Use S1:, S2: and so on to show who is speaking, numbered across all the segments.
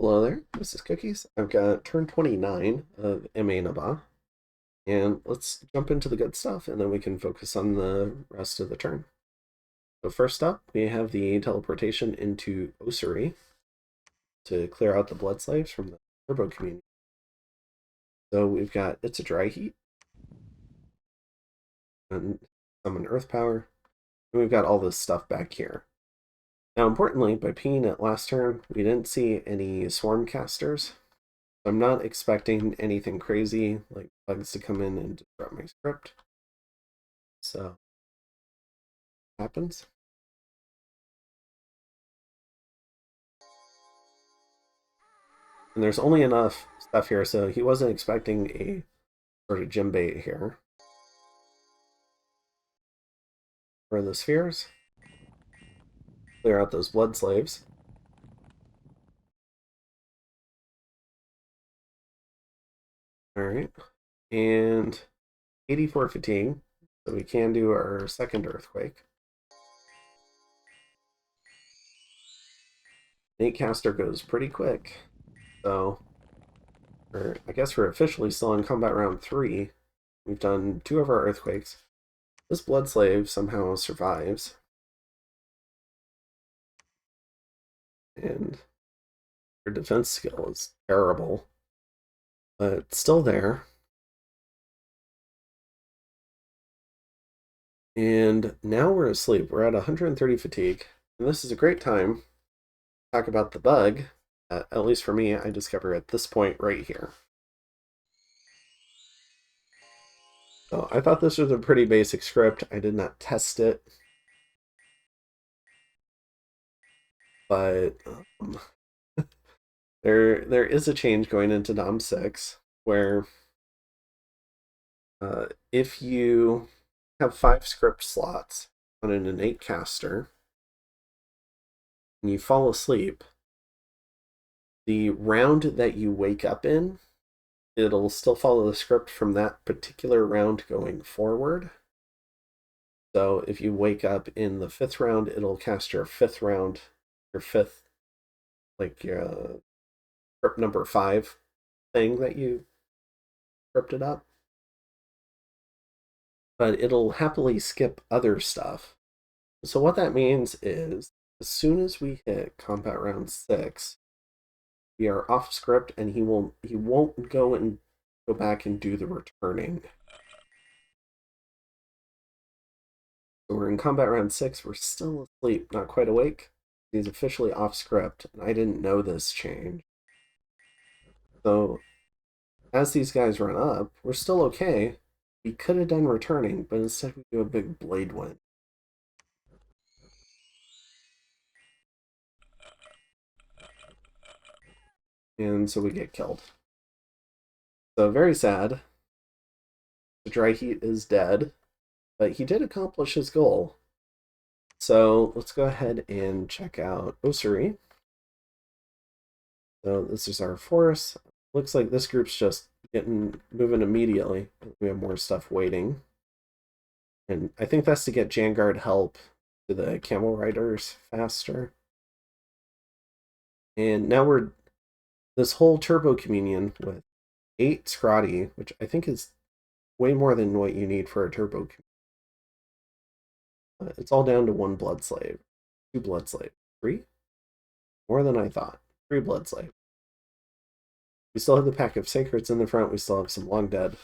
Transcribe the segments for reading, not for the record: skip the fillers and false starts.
S1: Hello there, this is Cookies. I've got turn 29 of Naba, and let's jump into the good stuff, and then we can focus on the rest of the turn. So first up, we have the teleportation into Ossory to clear out the blood slaves from the turbo community. So we've got It's a Dry Heat, and summon Earth Power, and we've got all this stuff back here. Now, importantly, by pinging it last turn, we didn't see any swarm casters. I'm not expecting anything crazy like bugs to come in and disrupt my script. So happens. And there's only enough stuff here, so he wasn't expecting a sort of gym bait here. For the spheres, clear out those blood slaves. Alright. And 84 fatigue, so we can do our second earthquake. Nate caster goes pretty quick. So I guess we're officially still in combat round 3. We've done 2 of our earthquakes. This blood slave somehow survives. And her defense skill is terrible, but still there. And now we're asleep. We're at 130 fatigue, and this is a great time to talk about the bug, at least for me, I discover at this point right here. So I thought this was a pretty basic script. I did not test it, but there is a change going into Dom 6 where if you have 5 script slots on an innate caster and you fall asleep, the round that you wake up in, it'll still follow the script from that particular round going forward. So if you wake up in the 5th round, it'll cast your 5th round, your 5th, like your script number 5 thing that you scripted up. But it'll happily skip other stuff. So what that means is, as soon as we hit combat round 6, we are off script, and he won't go back and do the returning. So we're in combat round 6. We're still asleep, not quite awake. He's officially off script, and I didn't know this change. So as these guys run up, we're still okay. We could have done returning, but instead we do a big blade wind. And so we get killed. So very sad. The dry heat is dead, but he did accomplish his goal. So let's go ahead and check out Ossory. So this is our force. Looks like this group's just moving immediately. We have more stuff waiting. And I think that's to get Janguard help to the camel riders faster. And now we're this whole turbo communion with 8 Scrotty, which I think is way more than what you need for a turbo communion. It's all down to 1 blood slave, 2 blood slave, 3? More than I thought. 3 blood slave. We still have the pack of sacreds in the front. We still have some long dead.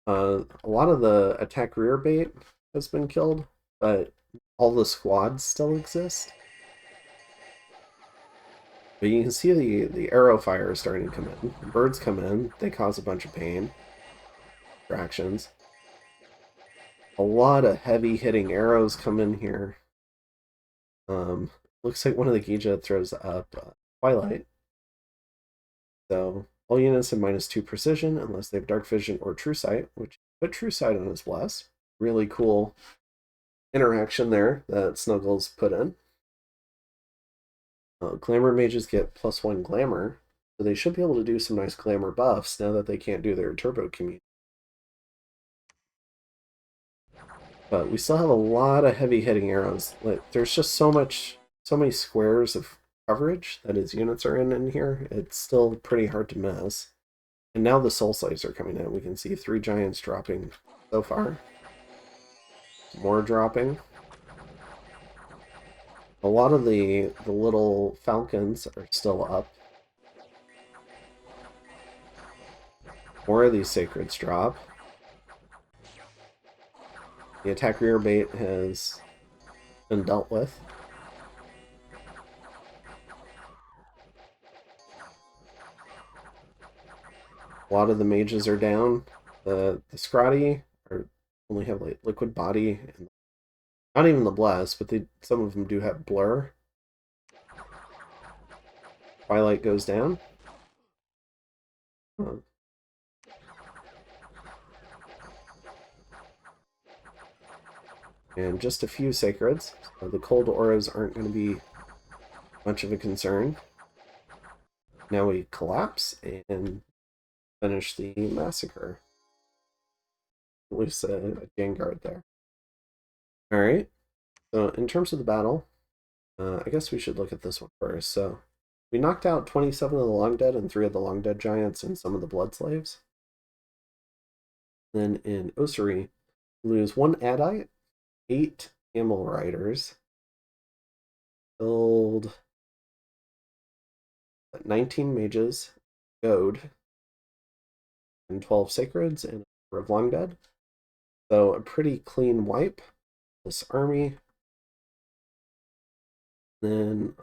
S1: A lot of the attack rear bait has been killed, but all the squads still exist. But you can see the arrow fire is starting to come in. The birds come in. They cause a bunch of pain. Distractions. A lot of heavy hitting arrows come in here. Looks like one of the Gija throws up Twilight. So all units have -2 precision unless they have dark vision or true sight, which put true sight on his bless. Really cool interaction there that Snuggles put in. Glamour mages get +1 glamour, so they should be able to do some nice glamour buffs now that they can't do their turbo commute. But we still have a lot of heavy hitting arrows. Like, there's just so many squares of coverage that his units are in here, it's still pretty hard to miss. And now the soul slaves are coming in. We can see 3 giants dropping so far. More dropping. A lot of the little falcons are still up. More of these sacreds drop. The attack rear bait has been dealt with. A lot of the mages are down. The Scrotty only have like liquid body, and not even the bless, but some of them do have blur. Twilight goes down. And just a few sacreds. So the cold auras aren't going to be much of a concern. Now we collapse and finish the massacre. At least a Vanguard there. Alright, so in terms of the battle, I guess we should look at this one first. So we knocked out 27 of the Long Dead and 3 of the Long Dead Giants and some of the Blood Slaves. Then in Ossory, we lose 1 Adite, 8 Camel Riders, killed 19 Mages, Goad, and 12 Sacreds, and a number of Long Dead. So a pretty clean wipe. This army. Then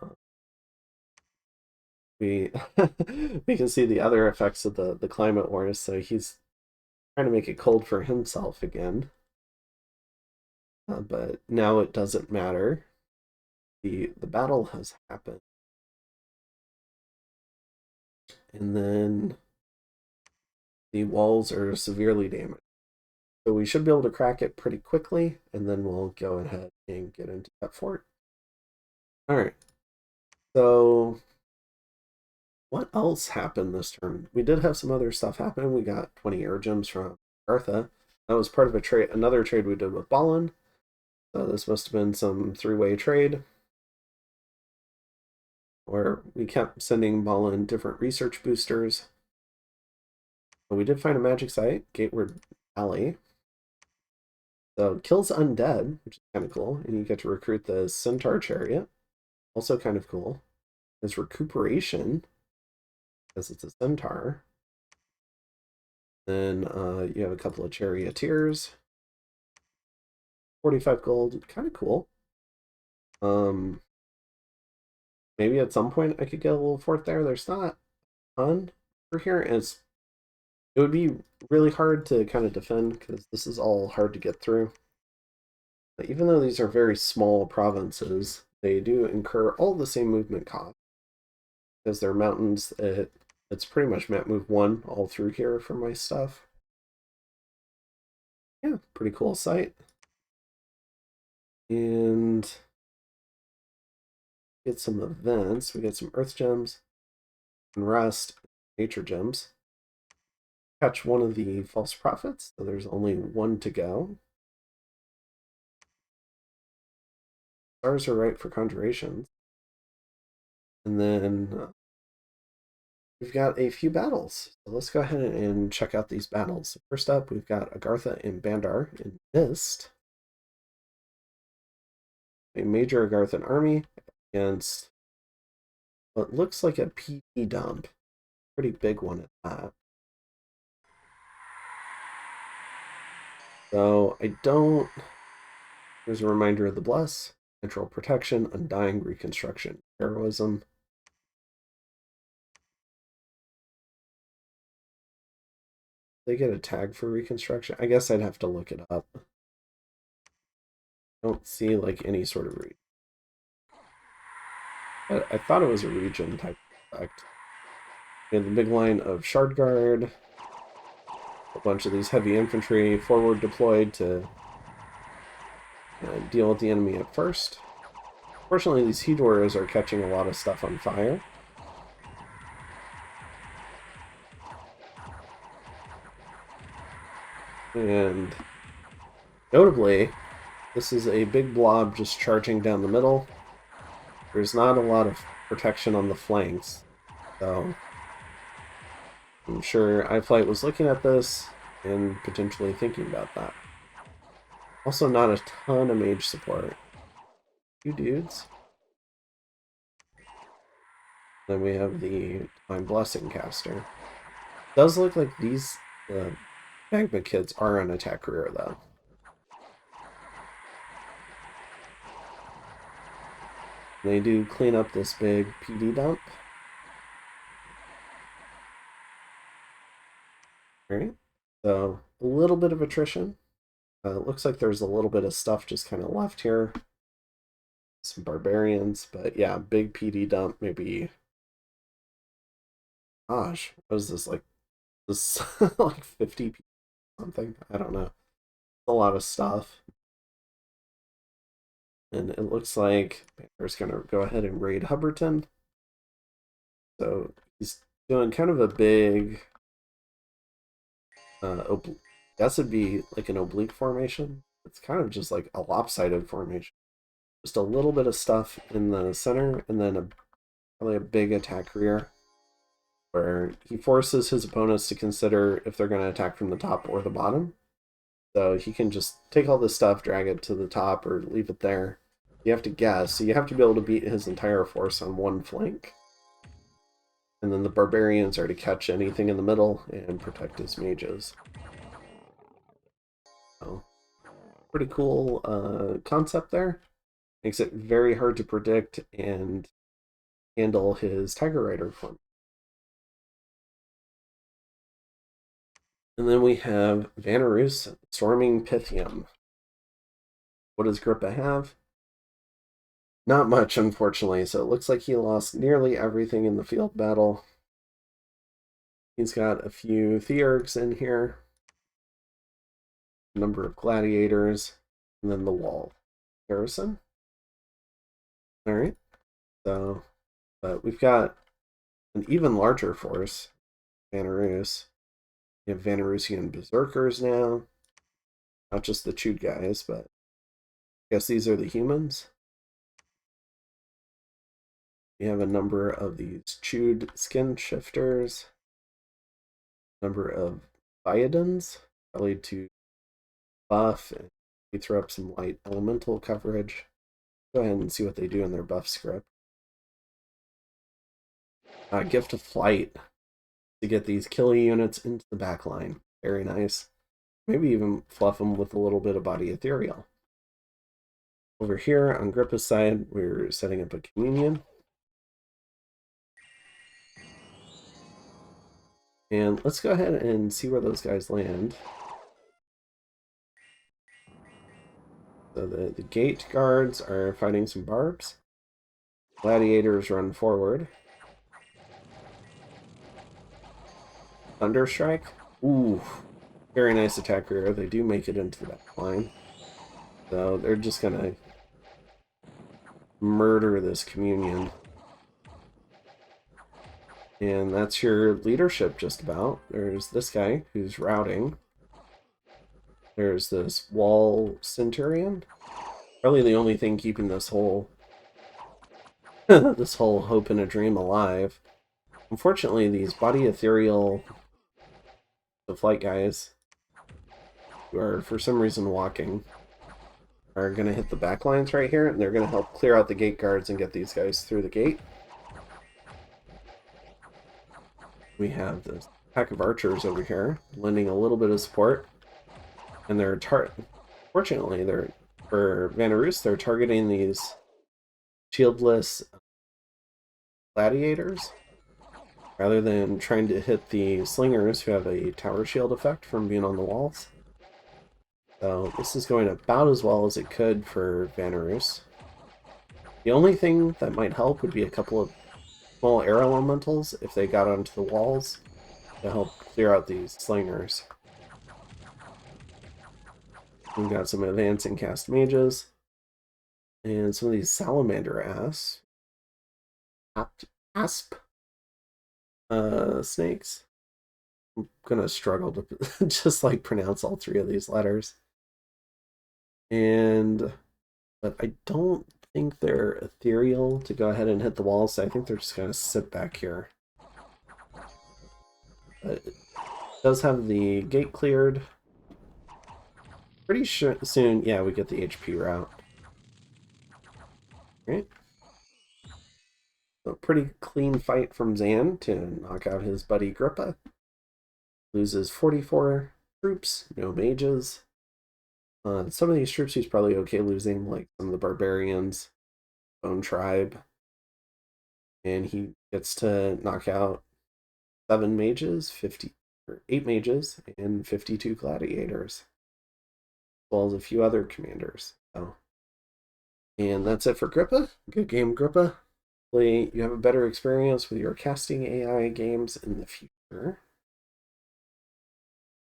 S1: we we can see the other effects of the climate wars. So he's trying to make it cold for himself again. But now it doesn't matter. The battle has happened. And then the walls are severely damaged. So we should be able to crack it pretty quickly, and then we'll go ahead and get into that fort. Alright. So what else happened this turn? We did have some other stuff happen. We got 20 air gems from Artha. That was part of a trade, another trade we did with Balin. So this must have been some 3-way trade where we kept sending Balin different research boosters. But we did find a magic site, Gateward Valley. So it kills undead, which is kind of cool, and you get to recruit the Centaur Chariot. Also kind of cool. There's recuperation, because it's a Centaur. Then you have a couple of Charioteers. 45 gold, kind of cool. Maybe at some point I could get a little fort there. There's not a ton for here. It would be really hard to kind of defend because this is all hard to get through. But even though these are very small provinces, they do incur all the same movement costs. Because they're mountains, it's pretty much map move 1 all through here for my stuff. Yeah, pretty cool site. And get some events. We get some earth gems, unrest, nature gems. Catch one of the false prophets, so there's only 1 to go. Stars are right for conjurations. And then we've got a few battles. So let's go ahead and check out these battles. First up, we've got Agartha and Bandar in Mist. A major Agarthan army against what looks like a PP dump. Pretty big one at that. So I don't... Here's a reminder of the Bless. Natural protection, undying, reconstruction, heroism. They get a tag for reconstruction? I guess I'd have to look it up. I don't see like any sort of region. I thought it was a region type effect. We have the big line of Shard Guard. A bunch of these heavy infantry forward deployed to deal with the enemy at first. Fortunately, these Heat Warriors are catching a lot of stuff on fire. And notably, this is a big blob just charging down the middle. There's not a lot of protection on the flanks. So I'm sure iFlight was looking at this and potentially thinking about that. Also not a ton of mage support. You dudes. Then we have the Divine Blessing caster. Does look like these magma kids are on attack career though. They do clean up this big PD dump. Alright, so a little bit of attrition. It looks like there's a little bit of stuff just kind of left here. Some barbarians, but yeah, big PD dump, maybe. Gosh, what is this, like this like 50 something? I don't know. A lot of stuff. And it looks like Banner's gonna go ahead and raid Hubberton. So he's doing kind of a big that would be like an oblique formation. It's kind of just like a lopsided formation. Just a little bit of stuff in the center, and then probably a big attack rear, where he forces his opponents to consider if they're going to attack from the top or the bottom. So he can just take all this stuff, drag it to the top, or leave it there. You have to guess. So you have to be able to beat his entire force on one flank. And then the barbarians are to catch anything in the middle and protect his mages. So, pretty cool concept there. Makes it very hard to predict and handle his Tiger Rider form. And then we have Vanarus Storming Pythium. What does Grippa have? Not much, unfortunately, so it looks like he lost nearly everything in the field battle. He's got a few Theurgs in here, a number of gladiators, and then the wall garrison. Alright, so but we've got an even larger force, Vanarus. We have Vanarusian Berserkers now. Not just the chewed guys, but I guess these are the humans. We have a number of these chewed skin shifters. Number of Viadans, probably to buff, and we throw up some light elemental coverage. Go ahead and see what they do in their buff script. Gift of Flight to get these kill units into the back line. Very nice. Maybe even fluff them with a little bit of body ethereal. Over here on Grippa's side, we're setting up a communion. And let's go ahead and see where those guys land. So the gate guards are fighting some barbs. Gladiators run forward. Thunderstrike. Ooh, very nice attack rear. They do make it into the back line. So they're just gonna murder this communion. And that's your leadership just about. There's this guy who's routing. There's this wall centurion. Probably the only thing keeping this whole this whole hope and a dream alive. Unfortunately, these body ethereal the flight guys who are for some reason walking are going to hit the back lines right here, and they're going to help clear out the gate guards and get these guys through the gate. We have this pack of archers over here lending a little bit of support, and they're fortunately they're for Vanarus, they're targeting these shieldless gladiators rather than trying to hit the slingers who have a tower shield effect from being on the walls. So this is going about as well as it could for Vanarus. The only thing that might help would be a couple of small air elementals if they got onto the walls to help clear out these slingers. We've got some advancing cast mages and some of these salamander asp snakes. I'm gonna struggle to just like pronounce all three of these letters. But I don't think they're ethereal to go ahead and hit the walls, so I think they're just going to sit back here. But it does have the gate cleared. Pretty sure soon, yeah, we get the HP route. Right? So pretty clean fight from Zan to knock out his buddy Grippa. Loses 44 troops, no mages. Some of these troops he's probably okay losing, like some of the barbarians, Bone Tribe. And he gets to knock out 7 mages, 50 or 8 mages, and 52 gladiators, as well as a few other commanders. So, and that's it for Grippa. Good game, Grippa. Hopefully you have a better experience with your casting AI games in the future.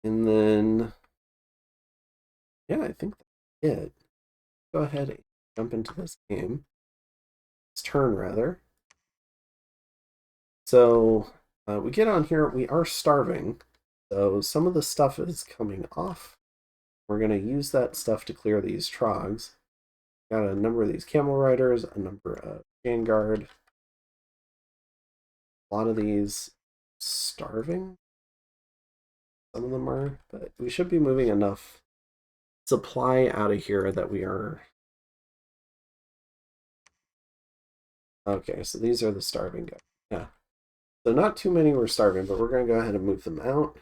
S1: And then, yeah, I think that's it. Go ahead and jump into this game. This turn, rather. So we get on here, we are starving. So some of the stuff is coming off. We're going to use that stuff to clear these trogs. Got a number of these camel riders, a number of vanguard. A lot of these starving. Some of them are, but we should be moving enough supply out of here that we are. Okay, so these are the starving guys. Yeah. So not too many were starving, but we're going to go ahead and move them out.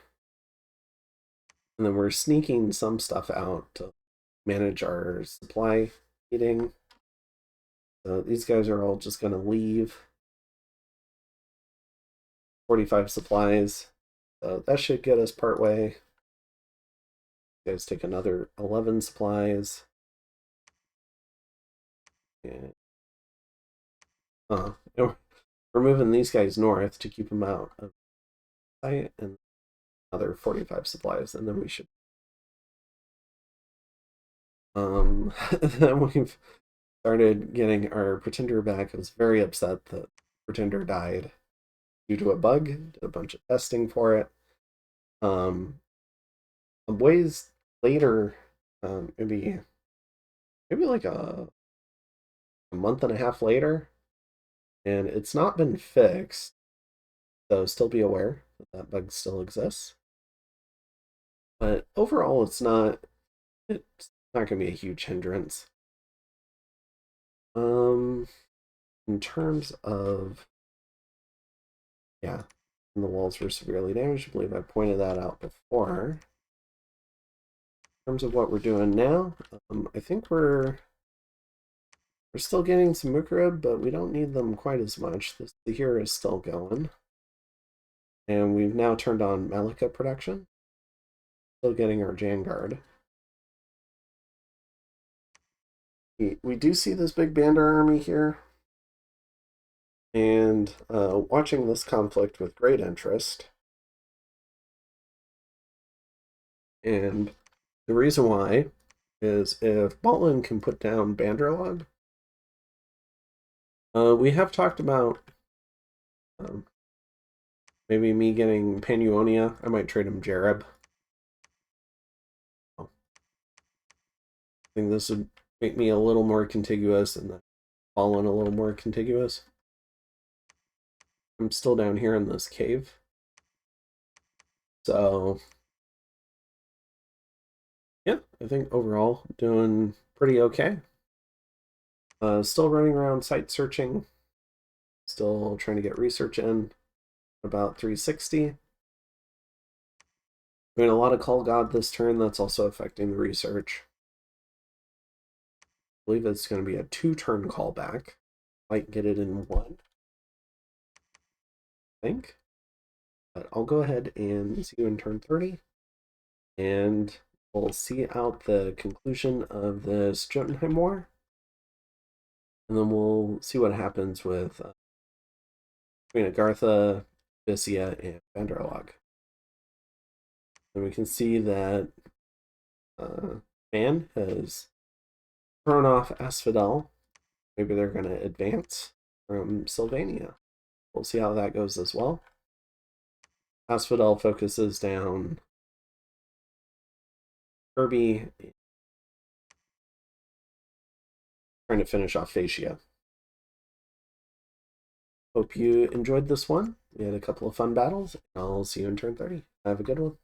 S1: And then we're sneaking some stuff out to manage our supply eating. So these guys are all just going to leave. 45 supplies. So that should get us part way. You guys take another 11 supplies. And we're moving these guys north to keep them out of sight, and another 45 supplies, and then we should. Then we've started getting our pretender back. I was very upset that pretender died due to a bug. Did a bunch of testing for it. A ways later, maybe like a month and a half later, and it's not been fixed. So still be aware that that bug still exists. But overall, it's not going to be a huge hindrance. In terms of, yeah, the walls were severely damaged. I believe I pointed that out before. In terms of what we're doing now, I think we're still getting some Mukarib, but we don't need them quite as much. The Sahir is still going. And we've now turned on Malika production. Still getting our Vanguard. We do see this big Bandar army here. And watching this conflict with great interest. And the reason why is if Baltland can put down Banderlog, we have talked about maybe me getting Panuonia. I might trade him Jareb. I think this would make me a little more contiguous and then Baltland a little more contiguous. I'm still down here in this cave. So, yeah, I think overall doing pretty okay. Still running around site searching. Still trying to get research in. About 360. Doing a lot of Call God this turn. That's also affecting the research. I believe it's going to be a 2-turn callback. Might get it in 1. I think. But I'll go ahead and see you in turn 30. And we'll see out the conclusion of this Jotunheim War. And then we'll see what happens with between Agartha, Viscia, and Vanderlog. And we can see that Man has thrown off Asphodel. Maybe they're going to advance from Sylvania. We'll see how that goes as well. Asphodel focuses down Kirby, trying to finish off Fascia. Hope you enjoyed this one. We had a couple of fun battles. I'll see you in turn 30. Have a good one.